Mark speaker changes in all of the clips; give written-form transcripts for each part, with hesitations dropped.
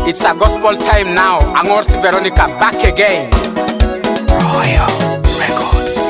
Speaker 1: It's a gospel time now. Angorsi Veronica back again. Royal Records.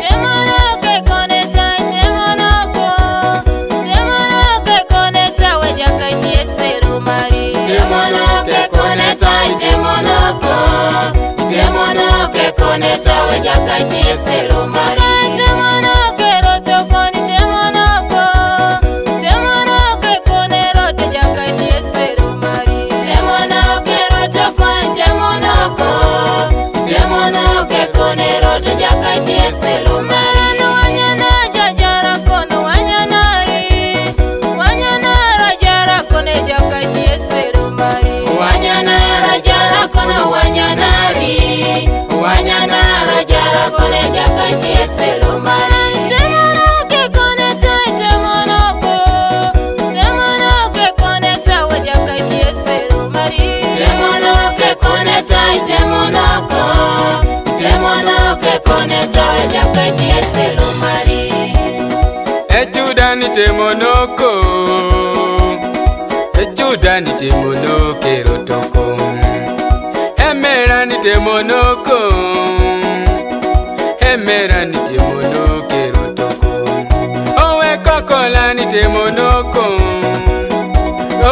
Speaker 2: Echudani temonoko, echudani temonoke rotoko. Emerani temonoko, emerani temonoke rotoko. Owe kokolani temonoko,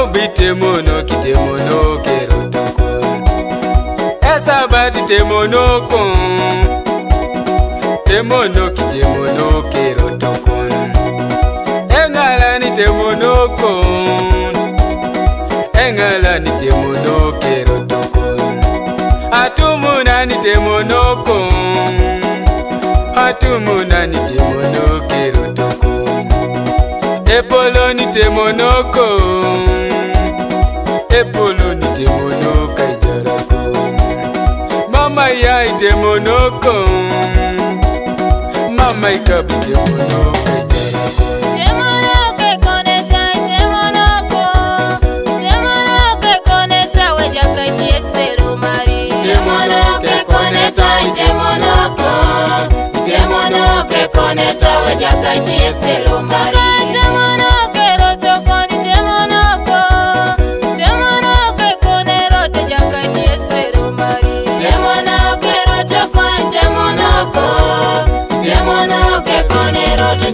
Speaker 2: obi temonoki temonoke rotoko. Esabati temonoko, temonoki temonoke rotoko. Engalani temonoko, engalani temonoke rotoko. Atumunani temonoko, atumunani temonoke rotoko. Epoloni temonoko, epoloni temonoka ijarako. Mama yai temonoko, mama ikabi temonoka ijarako.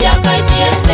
Speaker 3: Jakaitiese